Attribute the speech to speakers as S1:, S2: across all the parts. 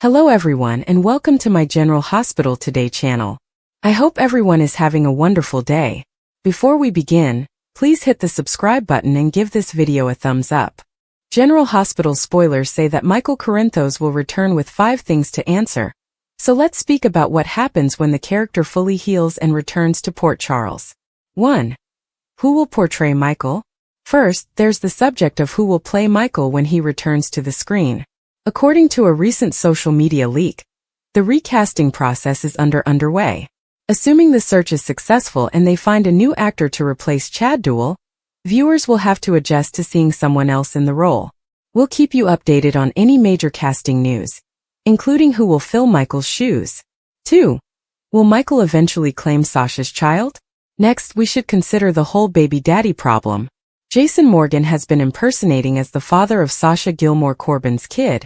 S1: Hello everyone and welcome to my General Hospital Today channel. I hope everyone is having a wonderful day. Before we begin, please hit the subscribe button and give this video a thumbs up. General Hospital spoilers say that Michael Corinthos will return with 5 things to answer. So let's speak about what happens when the character fully heals and returns to Port Charles. 1. Who will portray Michael? First, there's the subject of who will play Michael when he returns to the screen. According to a recent social media leak, the recasting process is underway. Assuming the search is successful and they find a new actor to replace Chad Duell, viewers will have to adjust to seeing someone else in the role. We'll keep you updated on any major casting news, including who will fill Michael's shoes. 2. Will Michael eventually claim Sasha's child? Next, we should consider the whole baby daddy problem. Jason Morgan has been impersonating as the father of Sasha Gilmore Corbin's kid.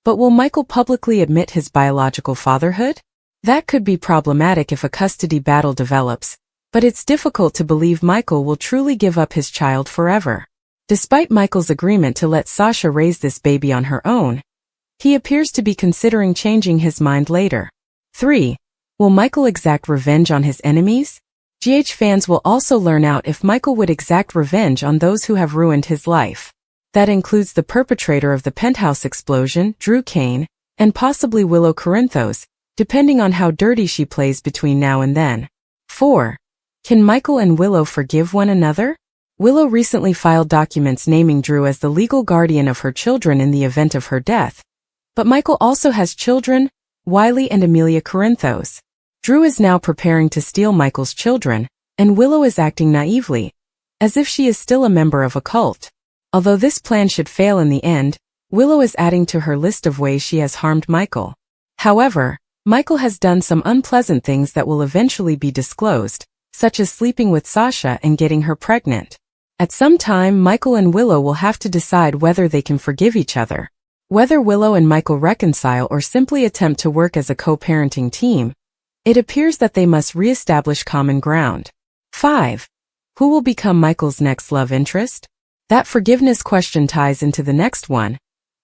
S1: But will Michael publicly admit his biological fatherhood? That could be problematic if a custody battle develops, but it's difficult to believe Michael will truly give up his child forever. Despite Michael's agreement to let Sasha raise this baby on her own, he appears to be considering changing his mind later. 3. Will Michael exact revenge on his enemies? GH fans will also learn out if Michael would exact revenge on those who have ruined his life. That includes the perpetrator of the penthouse explosion, Drew Kane, and possibly Willow Corinthos, depending on how dirty she plays between now and then. 4. Can Michael and Willow forgive one another? Willow recently filed documents naming Drew as the legal guardian of her children in the event of her death. But Michael also has children, Wiley and Amelia Corinthos. Drew is now preparing to steal Michael's children, and Willow is acting naively, as if she is still a member of a cult. Although this plan should fail in the end, Willow is adding to her list of ways she has harmed Michael. However, Michael has done some unpleasant things that will eventually be disclosed, such as sleeping with Sasha and getting her pregnant. At some time, Michael and Willow will have to decide whether they can forgive each other. Whether Willow and Michael reconcile or simply attempt to work as a co-parenting team, it appears that they must re-establish common ground. 5. Who will become Michael's next love interest? That forgiveness question ties into the next one,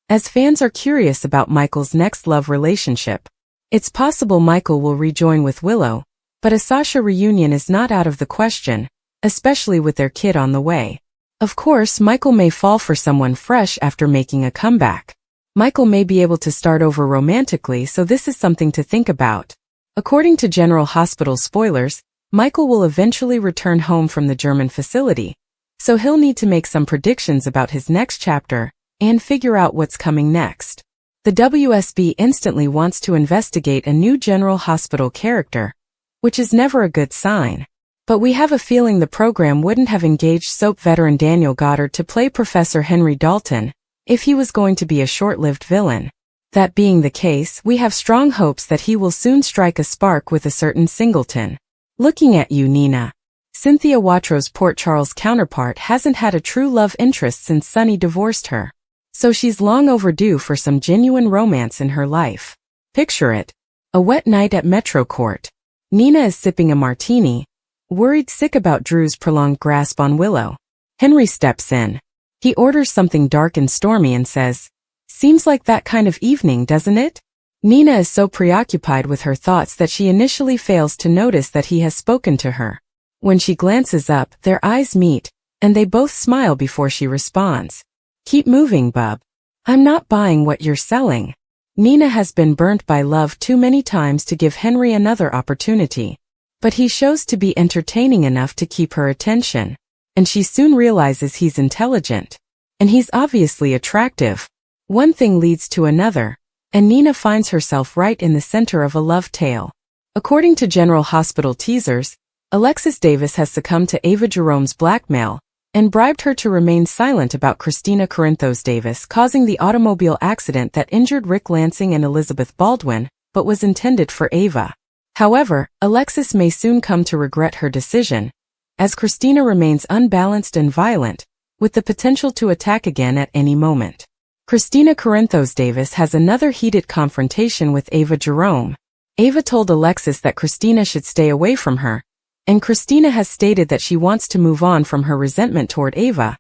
S1: as fans are curious about Michael's next love relationship. It's possible Michael will rejoin with Willow, but a Sasha reunion is not out of the question, especially with their kid on the way. Of course, Michael may fall for someone fresh after making a comeback. Michael may be able to start over romantically, so this is something to think about. According to General Hospital spoilers, Michael will eventually return home from the German facility, so he'll need to make some predictions about his next chapter and figure out what's coming next. The WSB instantly wants to investigate a new General Hospital character, which is never a good sign. But we have a feeling the program wouldn't have engaged soap veteran Daniel Goddard to play Professor Henry Dalton if he was going to be a short-lived villain. That being the case, we have strong hopes that he will soon strike a spark with a certain Singleton. Looking at you, Nina. Cynthia Watro's Port Charles counterpart hasn't had a true love interest since Sonny divorced her. So she's long overdue for some genuine romance in her life. Picture it. A wet night at Metro Court. Nina is sipping a martini, worried sick about Drew's prolonged grasp on Willow. Henry steps in. He orders something dark and stormy and says, "Seems like that kind of evening, doesn't it?" Nina is so preoccupied with her thoughts that she initially fails to notice that he has spoken to her. When she glances up, their eyes meet, and they both smile before she responds. "Keep moving, bub. I'm not buying what you're selling." Nina has been burnt by love too many times to give Henry another opportunity. But he shows to be entertaining enough to keep her attention, and she soon realizes he's intelligent. And he's obviously attractive. One thing leads to another, and Nina finds herself right in the center of a love tale. According to General Hospital teasers, Alexis Davis has succumbed to Ava Jerome's blackmail and bribed her to remain silent about Christina Corinthos Davis causing the automobile accident that injured Rick Lansing and Elizabeth Baldwin, but was intended for Ava. However, Alexis may soon come to regret her decision, as Christina remains unbalanced and violent, with the potential to attack again at any moment. Christina Corinthos Davis has another heated confrontation with Ava Jerome. Ava told Alexis that Christina should stay away from her, and Christina has stated that she wants to move on from her resentment toward Ava,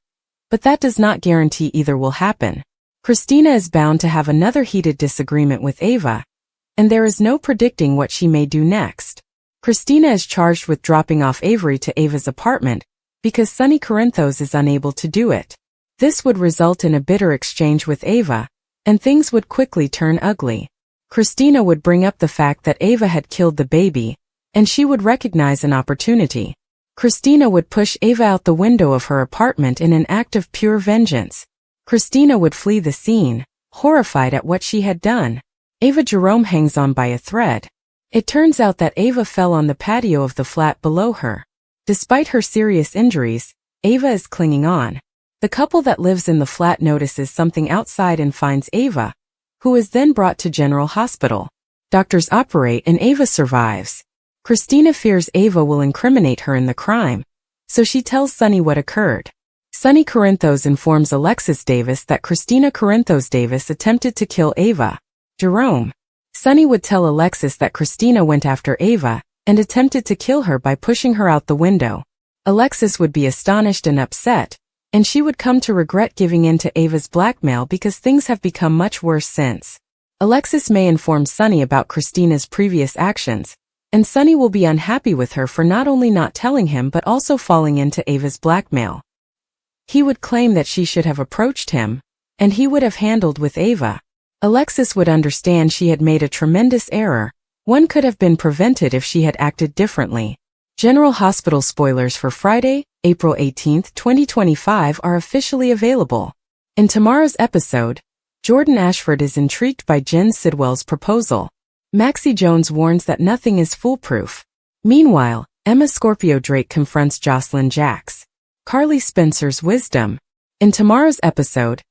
S1: but that does not guarantee either will happen. Christina is bound to have another heated disagreement with Ava, and there is no predicting what she may do next. Christina is charged with dropping off Avery to Ava's apartment because Sonny Corinthos is unable to do it. This would result in a bitter exchange with Ava, and things would quickly turn ugly. Christina would bring up the fact that Ava had killed the baby, and she would recognize an opportunity. Christina would push Ava out the window of her apartment in an act of pure vengeance. Christina would flee the scene, horrified at what she had done. Ava Jerome hangs on by a thread. It turns out that Ava fell on the patio of the flat below her. Despite her serious injuries, Ava is clinging on. The couple that lives in the flat notices something outside and finds Ava, who is then brought to General Hospital. Doctors operate and Ava survives. Christina fears Ava will incriminate her in the crime, so she tells Sonny what occurred. Sonny Corinthos informs Alexis Davis that Christina Corinthos Davis attempted to kill Ava Jerome. Sonny would tell Alexis that Christina went after Ava and attempted to kill her by pushing her out the window. Alexis would be astonished and upset, and she would come to regret giving in to Ava's blackmail because things have become much worse since. Alexis may inform Sonny about Christina's previous actions, and Sonny will be unhappy with her for not only not telling him but also falling into Ava's blackmail. He would claim that she should have approached him, and he would have handled with Ava. Alexis would understand she had made a tremendous error. One could have been prevented if she had acted differently. General Hospital spoilers for Friday, April 18, 2025 are officially available. In tomorrow's episode, Jordan Ashford is intrigued by Jen Sidwell's proposal. Maxie Jones warns that nothing is foolproof. Meanwhile, Emma Scorpio Drake confronts Jocelyn Jacks. Carly Spencer's wisdom. In tomorrow's episode,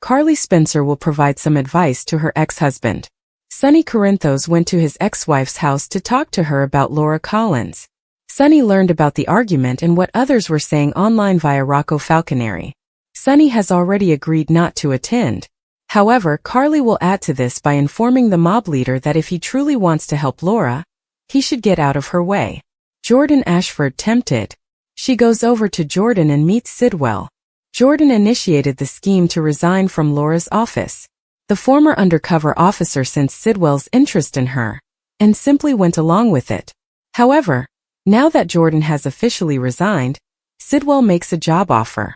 S1: Carly Spencer will provide some advice to her ex-husband. Sonny Corinthos went to his ex-wife's house to talk to her about Laura Collins. Sonny learned about the argument and what others were saying online via Rocco Falconeri. Sonny has already agreed not to attend. However, Carly will add to this by informing the mob leader that if he truly wants to help Laura, he should get out of her way. Jordan Ashford tempted. She goes over to Jordan and meets Sidwell. Jordan initiated the scheme to resign from Laura's office. The former undercover officer sensed Sidwell's interest in her, and simply went along with it. However, now that Jordan has officially resigned, Sidwell makes a job offer.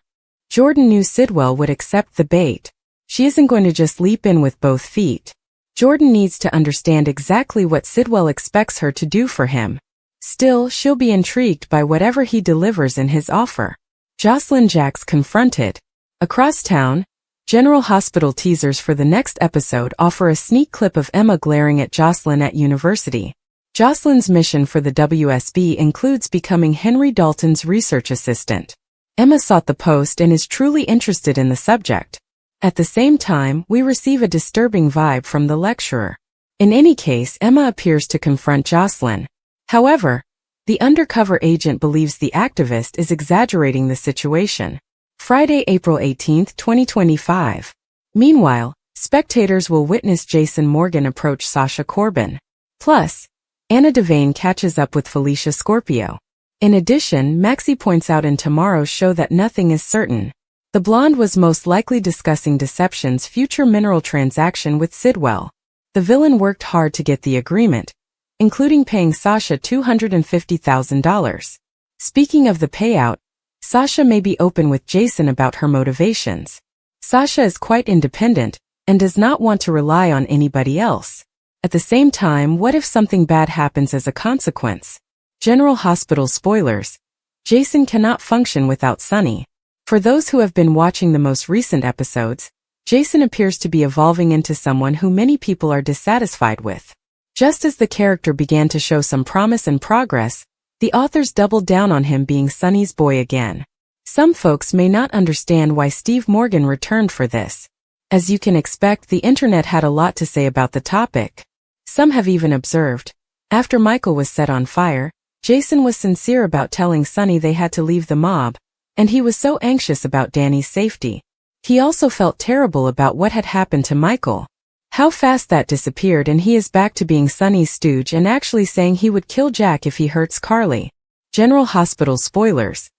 S1: Jordan knew Sidwell would accept the bait. She isn't going to just leap in with both feet. Jordan needs to understand exactly what Sidwell expects her to do for him. Still, she'll be intrigued by whatever he delivers in his offer. Jocelyn Jacks confronted. Across town, General Hospital teasers for the next episode offer a sneak clip of Emma glaring at Jocelyn at university. Jocelyn's mission for the WSB includes becoming Henry Dalton's research assistant. Emma sought the post and is truly interested in the subject. At the same time, we receive a disturbing vibe from the lecturer. In any case, Emma appears to confront Jocelyn. However, the undercover agent believes the activist is exaggerating the situation. Friday, April 18, 2025. Meanwhile, spectators will witness Jason Morgan approach Sasha Corbin. Plus, Anna Devane catches up with Felicia Scorpio. In addition, Maxie points out in tomorrow's show that nothing is certain. The blonde was most likely discussing Deception's future mineral transaction with Sidwell. The villain worked hard to get the agreement, including paying Sasha $250,000. Speaking of the payout, Sasha may be open with Jason about her motivations. Sasha is quite independent and does not want to rely on anybody else. At the same time, what if something bad happens as a consequence? General Hospital spoilers. Jason cannot function without Sonny. For those who have been watching the most recent episodes, Jason appears to be evolving into someone who many people are dissatisfied with. Just as the character began to show some promise and progress, the authors doubled down on him being Sonny's boy again. Some folks may not understand why Steve Morgan returned for this. As you can expect, the internet had a lot to say about the topic. Some have even observed, after Michael was set on fire, Jason was sincere about telling Sonny they had to leave the mob, and he was so anxious about Danny's safety. He also felt terrible about what had happened to Michael. How fast that disappeared, and he is back to being Sonny's stooge and actually saying he would kill Jack if he hurts Carly. General Hospital spoilers.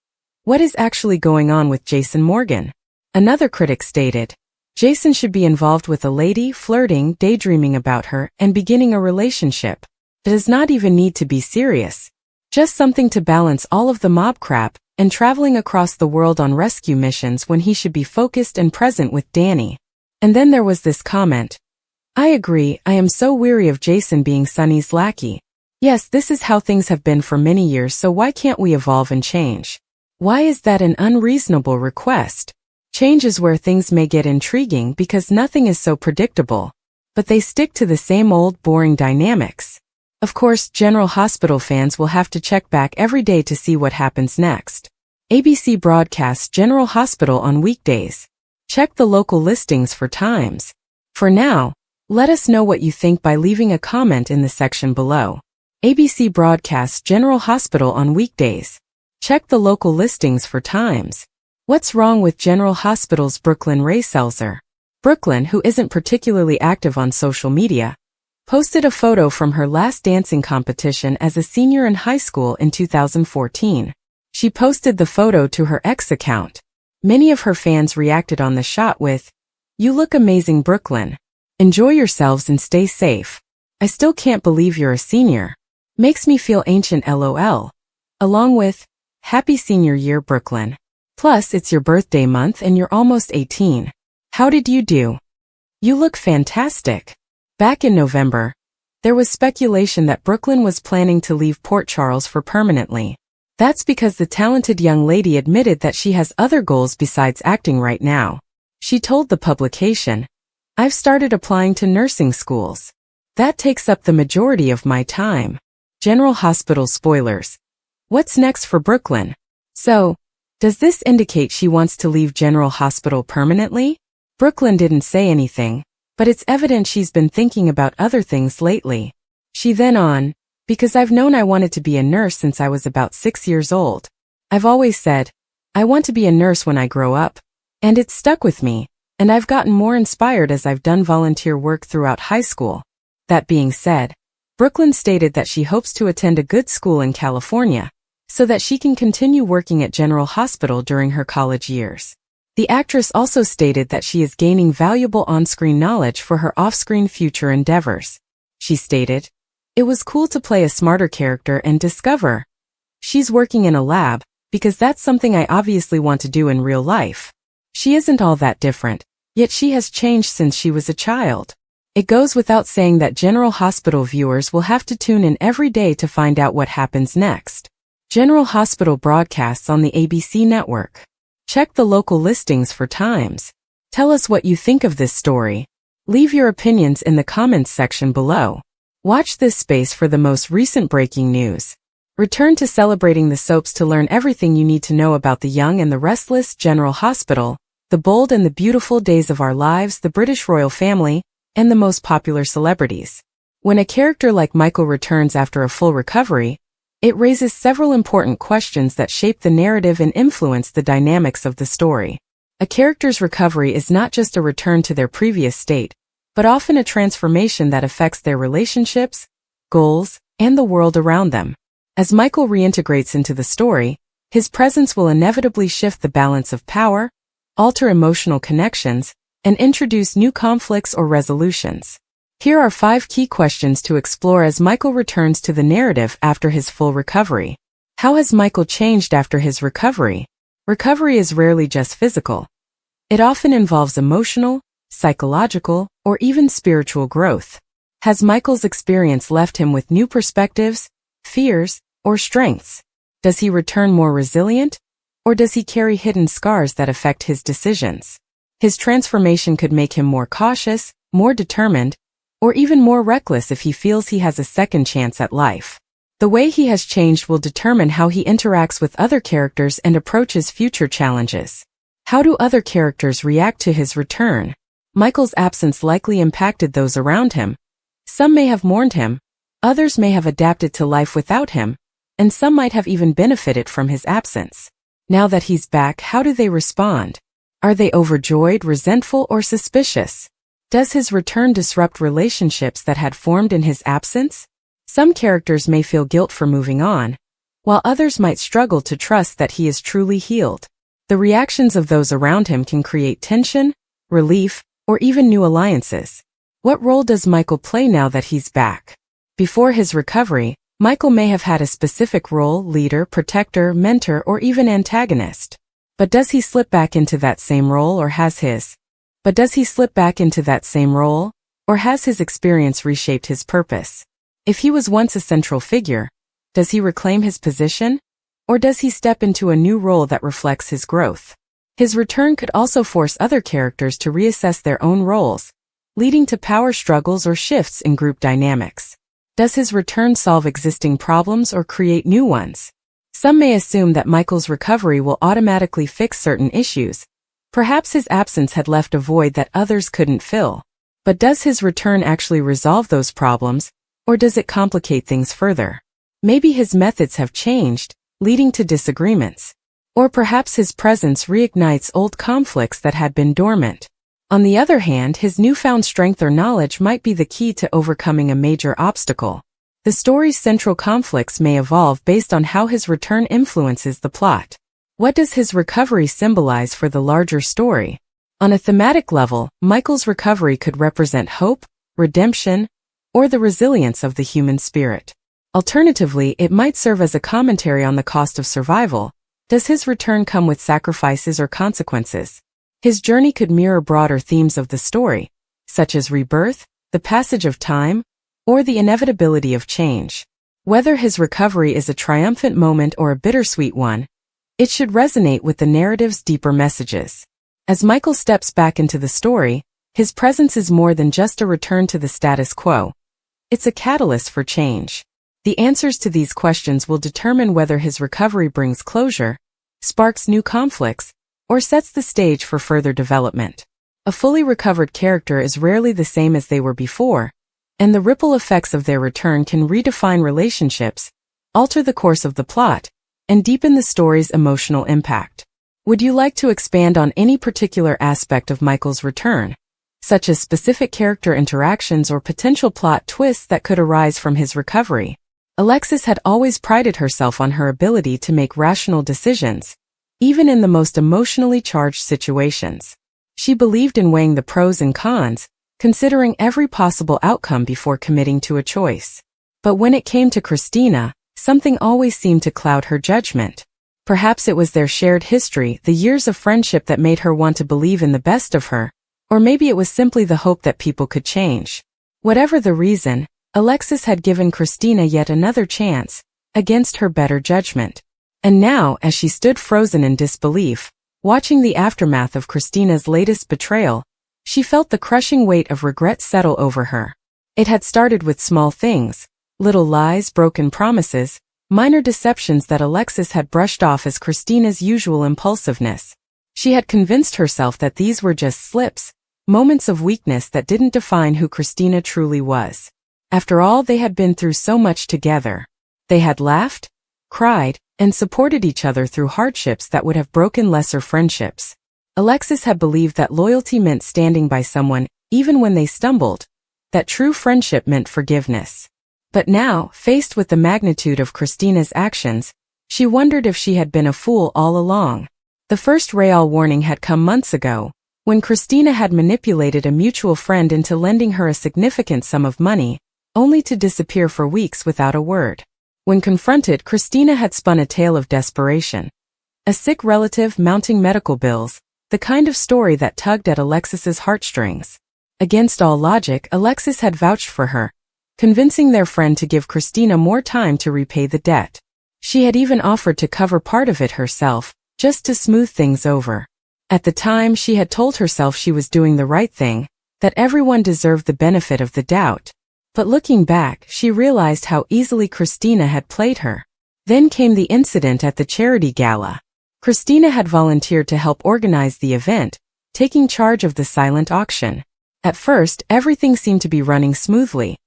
S1: What is actually going on with Jason Morgan? Another critic stated, Jason should be involved with a lady, flirting, daydreaming about her, and beginning a relationship. It does not even need to be serious. Just something to balance all of the mob crap, and traveling across the world on rescue missions when he should be focused and present with Danny. And then there was this comment. I agree, I am so weary of Jason being Sunny's lackey. Yes, this is how things have been for many years, so why can't we evolve and change? Why is that an unreasonable request? Change is where things may get intriguing because nothing is so predictable. But they stick to the same old boring dynamics. Of course, General Hospital fans will have to check back every day to see what happens next. ABC broadcasts General Hospital on weekdays. Check the local listings for times. For now, let us know what you think by leaving a comment in the section below. ABC broadcasts General Hospital on weekdays. Check the local listings for times. What's wrong with General Hospital's Brooklyn Rayselzer? Brooklyn, who isn't particularly active on social media, posted a photo from her last dancing competition as a senior in high school in 2014. She posted the photo to her X account. Many of her fans reacted on the shot with, "You look amazing, Brooklyn. Enjoy yourselves and stay safe. I still can't believe you're a senior. Makes me feel ancient, LOL." Along with, "Happy senior year, Brooklyn. Plus, it's your birthday month and you're almost 18. How did you do? You look fantastic." Back in November, there was speculation that Brooklyn was planning to leave Port Charles for permanently. That's because the talented young lady admitted that she has other goals besides acting right now. She told the publication, "I've started applying to nursing schools. That takes up the majority of my time." General Hospital spoilers. What's next for Brooklyn? So, does this indicate she wants to leave General Hospital permanently? Brooklyn didn't say anything, but it's evident she's been thinking about other things lately. She then on, "Because I've known I wanted to be a nurse since I was about 6 years old. I've always said, I want to be a nurse when I grow up. And it's stuck with me, and I've gotten more inspired as I've done volunteer work throughout high school." That being said, Brooklyn stated that she hopes to attend a good school in California, so that she can continue working at General Hospital during her college years. The actress also stated that she is gaining valuable on-screen knowledge for her off-screen future endeavors. She stated, "It was cool to play a smarter character and discover she's working in a lab, because that's something I obviously want to do in real life. She isn't all that different, yet she has changed since she was a child." It goes without saying that General Hospital viewers will have to tune in every day to find out what happens next. General Hospital broadcasts on the ABC network. Check the local listings for times. Tell us what you think of this story. Leave your opinions in the comments section below. Watch this space for the most recent breaking news. Return to celebrating the soaps to learn everything you need to know about the young and the restless, General Hospital, the bold and the beautiful days of our lives, the British royal family, and the most popular celebrities. When a character like Michael returns after a full recovery, it raises several important questions that shape the narrative and influence the dynamics of the story. A character's recovery is not just a return to their previous state, but often a transformation that affects their relationships, goals, and the world around them. As Michael reintegrates into the story, his presence will inevitably shift the balance of power, alter emotional connections, and introduce new conflicts or resolutions. Here are 5 key questions to explore as Michael returns to the narrative after his full recovery. How has Michael changed after his recovery? Recovery is rarely just physical. It often involves emotional, psychological, or even spiritual growth. Has Michael's experience left him with new perspectives, fears, or strengths? Does he return more resilient? Or does he carry hidden scars that affect his decisions? His transformation could make him more cautious, more determined, or even more reckless if he feels he has a second chance at life. The way he has changed will determine how he interacts with other characters and approaches future challenges. How do other characters react to his return? Michael's absence likely impacted those around him. Some may have mourned him, others may have adapted to life without him, and some might have even benefited from his absence. Now that he's back, how do they respond? Are they overjoyed, resentful, or suspicious? Does his return disrupt relationships that had formed in his absence? Some characters may feel guilt for moving on, while others might struggle to trust that he is truly healed. The reactions of those around him can create tension, relief, or even new alliances. What role does Michael play now that he's back? Before his recovery, Michael may have had a specific role: leader, protector, mentor, or even antagonist. But does he slip back into that same role, or has his experience reshaped his purpose? If he was once a central figure, does he reclaim his position? Or does he step into a new role that reflects his growth? His return could also force other characters to reassess their own roles, leading to power struggles or shifts in group dynamics. Does his return solve existing problems or create new ones? Some may assume that Michael's recovery will automatically fix certain issues. Perhaps his absence had left a void that others couldn't fill. But does his return actually resolve those problems, or does it complicate things further? Maybe his methods have changed, leading to disagreements. Or perhaps his presence reignites old conflicts that had been dormant. On the other hand, his newfound strength or knowledge might be the key to overcoming a major obstacle. The story's central conflicts may evolve based on how his return influences the plot. What does his recovery symbolize for the larger story? On a thematic level, Michael's recovery could represent hope, redemption, or the resilience of the human spirit. Alternatively, it might serve as a commentary on the cost of survival. Does his return come with sacrifices or consequences? His journey could mirror broader themes of the story, such as rebirth, the passage of time, or the inevitability of change. Whether his recovery is a triumphant moment or a bittersweet one, it should resonate with the narrative's deeper messages. As Michael steps back into the story, his presence is more than just a return to the status quo. It's a catalyst for change. The answers to these questions will determine whether his recovery brings closure, sparks new conflicts, or sets the stage for further development. A fully recovered character is rarely the same as they were before, and the ripple effects of their return can redefine relationships, alter the course of the plot, and deepen the story's emotional impact. Would you like to expand on any particular aspect of Michael's return, such as specific character interactions or potential plot twists that could arise from his recovery? Alexis had always prided herself on her ability to make rational decisions, even in the most emotionally charged situations. She believed in weighing the pros and cons, considering every possible outcome before committing to a choice. But when it came to Christina, something always seemed to cloud her judgment. Perhaps it was their shared history, the years of friendship that made her want to believe in the best of her, or maybe it was simply the hope that people could change. Whatever the reason, Alexis had given Christina yet another chance, against her better judgment. And now, as she stood frozen in disbelief, watching the aftermath of Christina's latest betrayal, she felt the crushing weight of regret settle over her. It had started with small things, little lies, broken promises, minor deceptions that Alexis had brushed off as Christina's usual impulsiveness. She had convinced herself that these were just slips, moments of weakness that didn't define who Christina truly was. After all, they had been through so much together. They had laughed, cried, and supported each other through hardships that would have broken lesser friendships. Alexis had believed that loyalty meant standing by someone, even when they stumbled, that true friendship meant forgiveness. But now, faced with the magnitude of Christina's actions, she wondered if she had been a fool all along. The first real warning had come months ago, when Christina had manipulated a mutual friend into lending her a significant sum of money, only to disappear for weeks without a word. When confronted, Christina had spun a tale of desperation. A sick relative, mounting medical bills, the kind of story that tugged at Alexis's heartstrings. Against all logic, Alexis had vouched for her, convincing their friend to give Christina more time to repay the debt. She had even offered to cover part of it herself, just to smooth things over. At the time, she had told herself she was doing the right thing, that everyone deserved the benefit of the doubt. But looking back, she realized how easily Christina had played her. Then came the incident at the charity gala. Christina had volunteered to help organize the event, taking charge of the silent auction. At first, everything seemed to be running smoothly,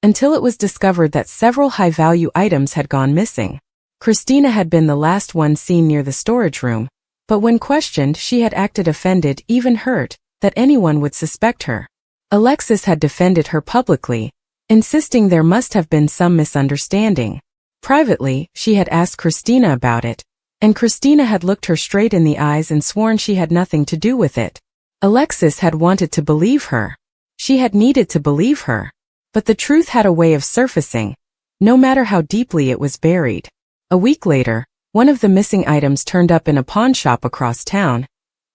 S1: until it was discovered that several high-value items had gone missing. Christina had been the last one seen near the storage room, but when questioned, she had acted offended, even hurt, that anyone would suspect her. Alexis had defended her publicly, insisting there must have been some misunderstanding. Privately, she had asked Christina about it, and Christina had looked her straight in the eyes and sworn she had nothing to do with it. Alexis had wanted to believe her. She had needed to believe her. But the truth had a way of surfacing, no matter how deeply it was buried. A week later, one of the missing items turned up in a pawn shop across town,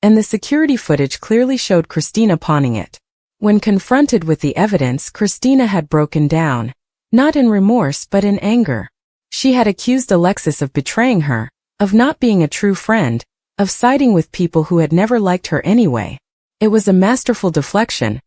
S1: and the security footage clearly showed Christina pawning it. When confronted with the evidence, Christina had broken down, not in remorse but in anger. She had accused Alexis of betraying her, of not being a true friend, of siding with people who had never liked her anyway. It was a masterful deflection,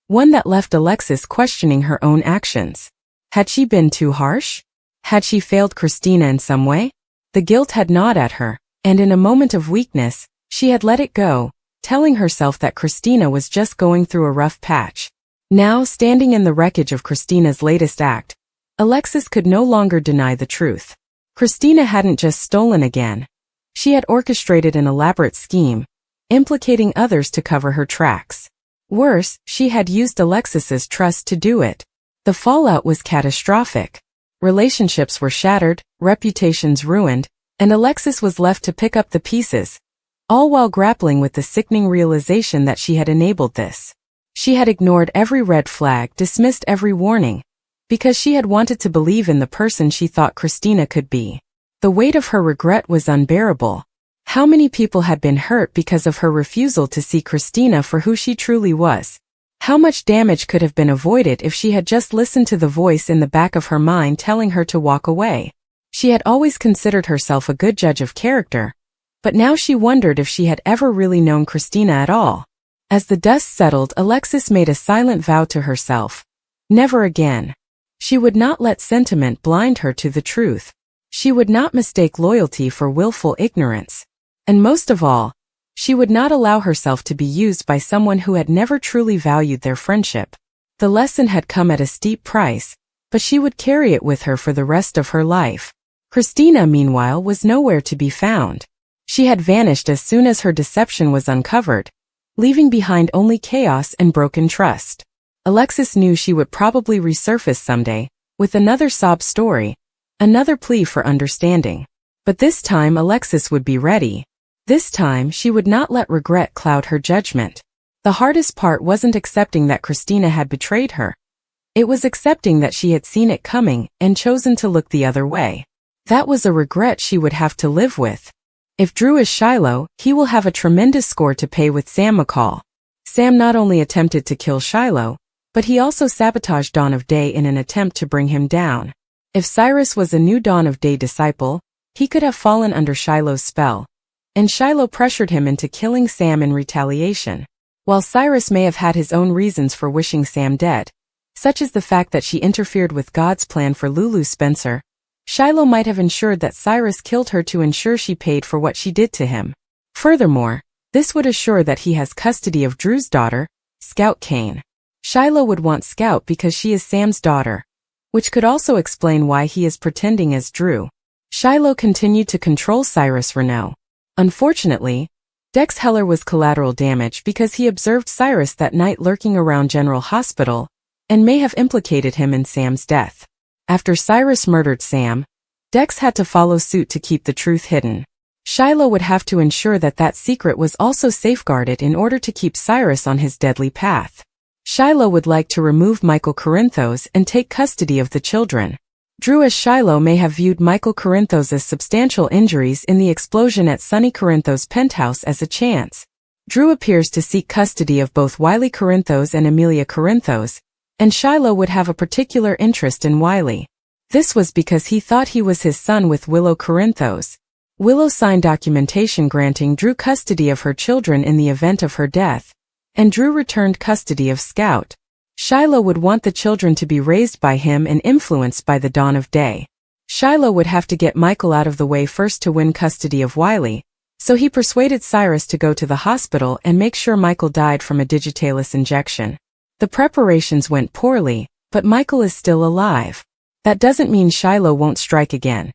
S1: one that left Alexis questioning her own actions. Had she been too harsh? Had she failed Christina in some way? The guilt had gnawed at her, and in a moment of weakness, she had let it go, telling herself that Christina was just going through a rough patch. Now, standing in the wreckage of Christina's latest act, Alexis could no longer deny the truth. Christina hadn't just stolen again. She had orchestrated an elaborate scheme, implicating others to cover her tracks. Worse, she had used Alexis's trust to do it. The fallout was catastrophic. Relationships were shattered, reputations ruined, and Alexis was left to pick up the pieces, all while grappling with the sickening realization that she had enabled this. She had ignored every red flag, dismissed every warning, because she had wanted to believe in the person she thought Christina could be. The weight of her regret was unbearable. How many people had been hurt because of her refusal to see Christina for who she truly was? How much damage could have been avoided if she had just listened to the voice in the back of her mind telling her to walk away? She had always considered herself a good judge of character, but now she wondered if she had ever really known Christina at all. As the dust settled, Alexis made a silent vow to herself. Never again. She would not let sentiment blind her to the truth. She would not mistake loyalty for willful ignorance. And most of all, she would not allow herself to be used by someone who had never truly valued their friendship. The lesson had come at a steep price, but she would carry it with her for the rest of her life. Christina, meanwhile, was nowhere to be found. She had vanished as soon as her deception was uncovered, leaving behind only chaos and broken trust. Alexis knew she would probably resurface someday, with another sob story, another plea for understanding. But this time Alexis would be ready. This time she would not let regret cloud her judgment. The hardest part wasn't accepting that Christina had betrayed her. It was accepting that she had seen it coming and chosen to look the other way. That was a regret she would have to live with. If Drew is Shiloh, he will have a tremendous score to pay with Sam McCall. Sam not only attempted to kill Shiloh, but he also sabotaged Dawn of Day in an attempt to bring him down. If Cyrus was a new Dawn of Day disciple, he could have fallen under Shiloh's spell, and Shiloh pressured him into killing Sam in retaliation. While Cyrus may have had his own reasons for wishing Sam dead, such as the fact that she interfered with God's plan for Lulu Spencer, Shiloh might have ensured that Cyrus killed her to ensure she paid for what she did to him. Furthermore, this would assure that he has custody of Drew's daughter, Scout Kane. Shiloh would want Scout because she is Sam's daughter, which could also explain why he is pretending as Drew. Shiloh continued to control Cyrus Renault. Unfortunately, Dex Heller was collateral damage because he observed Cyrus that night lurking around General Hospital, and may have implicated him in Sam's death. After Cyrus murdered Sam, Dex had to follow suit to keep the truth hidden. Shiloh would have to ensure that that secret was also safeguarded in order to keep Cyrus on his deadly path. Shiloh would like to remove Michael Corinthos and take custody of the children. Drew as Shiloh may have viewed Michael Corinthos' substantial injuries in the explosion at Sonny Corinthos' penthouse as a chance. Drew appears to seek custody of both Wiley Corinthos and Amelia Corinthos, and Shiloh would have a particular interest in Wiley. This was because he thought he was his son with Willow Corinthos. Willow signed documentation granting Drew custody of her children in the event of her death, and Drew returned custody of Scout. Shiloh would want the children to be raised by him and influenced by the Dawn of Day. Shiloh would have to get Michael out of the way first to win custody of Wiley, so he persuaded Cyrus to go to the hospital and make sure Michael died from a digitalis injection. The preparations went poorly, but Michael is still alive. That doesn't mean Shiloh won't strike again,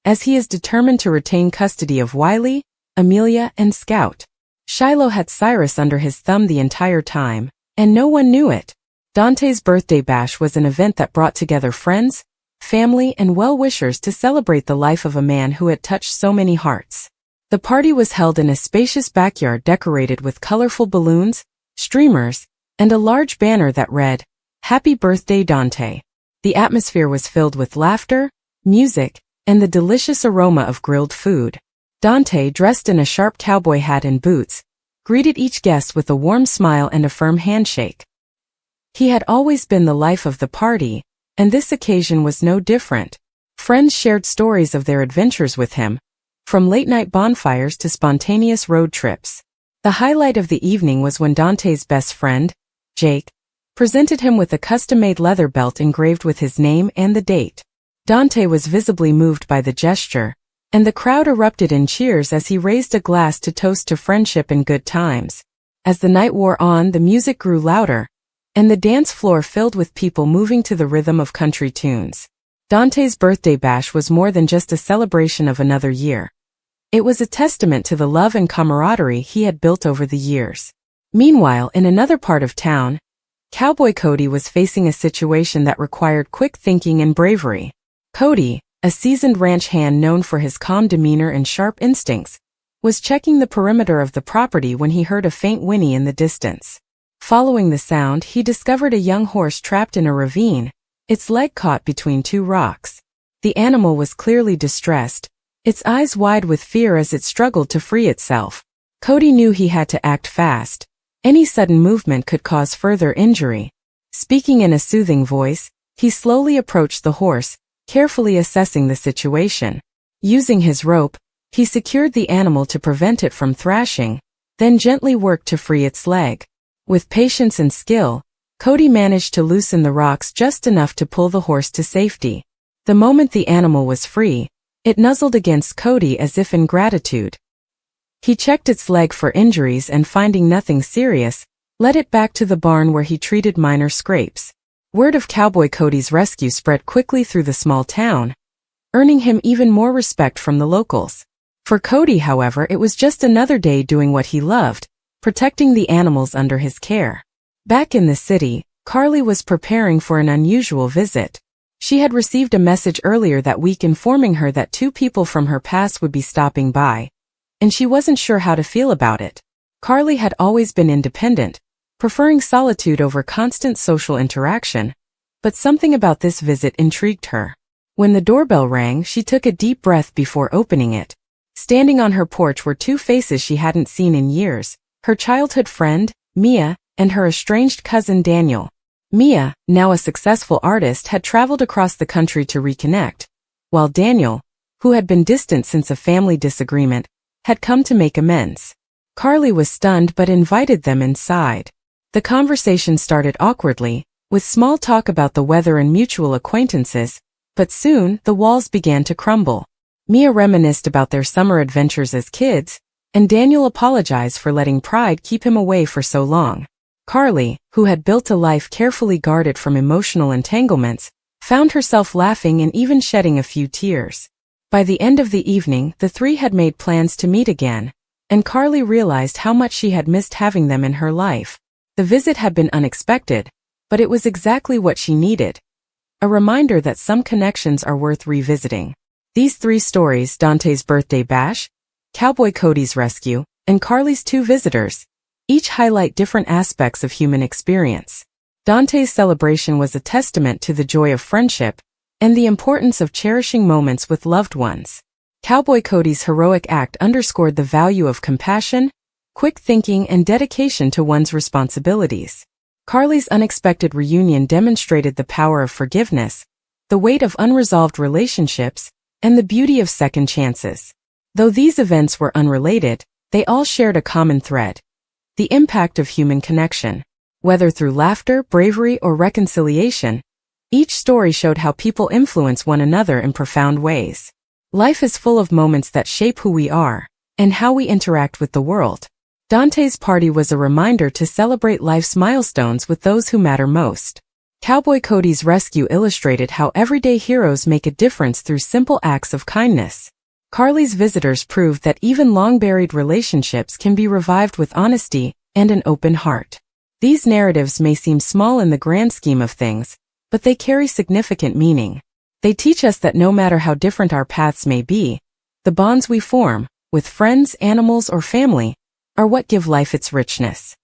S1: as he is determined to retain custody of Wiley, Amelia, and Scout. Shiloh had Cyrus under his thumb the entire time, and no one knew it. Dante's birthday bash was an event that brought together friends, family, and well-wishers to celebrate the life of a man who had touched so many hearts. The party was held in a spacious backyard decorated with colorful balloons, streamers, and a large banner that read, "Happy Birthday, Dante." The atmosphere was filled with laughter, music, and the delicious aroma of grilled food. Dante, dressed in a sharp cowboy hat and boots, greeted each guest with a warm smile and a firm handshake. He had always been the life of the party, and this occasion was no different. Friends shared stories of their adventures with him, from late-night bonfires to spontaneous road trips. The highlight of the evening was when Dante's best friend, Jake, presented him with a custom-made leather belt engraved with his name and the date. Dante was visibly moved by the gesture, and the crowd erupted in cheers as he raised a glass to toast to friendship and good times. As the night wore on, the music grew louder, and the dance floor filled with people moving to the rhythm of country tunes. Dante's birthday bash was more than just a celebration of another year. It was a testament to the love and camaraderie he had built over the years. Meanwhile, in another part of town, Cowboy Cody was facing a situation that required quick thinking and bravery. Cody, a seasoned ranch hand known for his calm demeanor and sharp instincts, was checking the perimeter of the property when he heard a faint whinny in the distance. Following the sound, he discovered a young horse trapped in a ravine, its leg caught between two rocks. The animal was clearly distressed, its eyes wide with fear as it struggled to free itself. Cody knew he had to act fast. Any sudden movement could cause further injury. Speaking in a soothing voice, he slowly approached the horse, carefully assessing the situation. Using his rope, he secured the animal to prevent it from thrashing, then gently worked to free its leg. With patience and skill, Cody managed to loosen the rocks just enough to pull the horse to safety. The moment the animal was free, it nuzzled against Cody as if in gratitude. He checked its leg for injuries and finding nothing serious, led it back to the barn where he treated minor scrapes. Word of Cowboy Cody's rescue spread quickly through the small town, earning him even more respect from the locals. For Cody, however, it was just another day doing what he loved, protecting the animals under his care. Back in the city, Carly was preparing for an unusual visit. She had received a message earlier that week informing her that two people from her past would be stopping by, and she wasn't sure how to feel about it. Carly had always been independent, preferring solitude over constant social interaction, but something about this visit intrigued her. When the doorbell rang, she took a deep breath before opening it. Standing on her porch were two faces she hadn't seen in years, her childhood friend, Mia, and her estranged cousin Daniel. Mia, now a successful artist, had traveled across the country to reconnect, while Daniel, who had been distant since a family disagreement, had come to make amends. Carly was stunned but invited them inside. The conversation started awkwardly, with small talk about the weather and mutual acquaintances, but soon the walls began to crumble. Mia reminisced about their summer adventures as kids, and Daniel apologized for letting pride keep him away for so long. Carly, who had built a life carefully guarded from emotional entanglements, found herself laughing and even shedding a few tears. By the end of the evening, the three had made plans to meet again, and Carly realized how much she had missed having them in her life. The visit had been unexpected, but it was exactly what she needed. A reminder that some connections are worth revisiting. These three stories, Dante's birthday bash, Cowboy Cody's rescue, and Carly's two visitors, each highlight different aspects of human experience. Dante's celebration was a testament to the joy of friendship and the importance of cherishing moments with loved ones. Cowboy Cody's heroic act underscored the value of compassion, quick thinking, and dedication to one's responsibilities. Carly's unexpected reunion demonstrated the power of forgiveness, the weight of unresolved relationships, and the beauty of second chances. Though these events were unrelated, they all shared a common thread: the impact of human connection. Whether through laughter, bravery, or reconciliation, each story showed how people influence one another in profound ways. Life is full of moments that shape who we are and how we interact with the world. Dante's party was a reminder to celebrate life's milestones with those who matter most. Cowboy Cody's rescue illustrated how everyday heroes make a difference through simple acts of kindness. Carly's visitors proved that even long-buried relationships can be revived with honesty and an open heart. These narratives may seem small in the grand scheme of things, but they carry significant meaning. They teach us that no matter how different our paths may be, the bonds we form, with friends, animals, or family, are what give life its richness.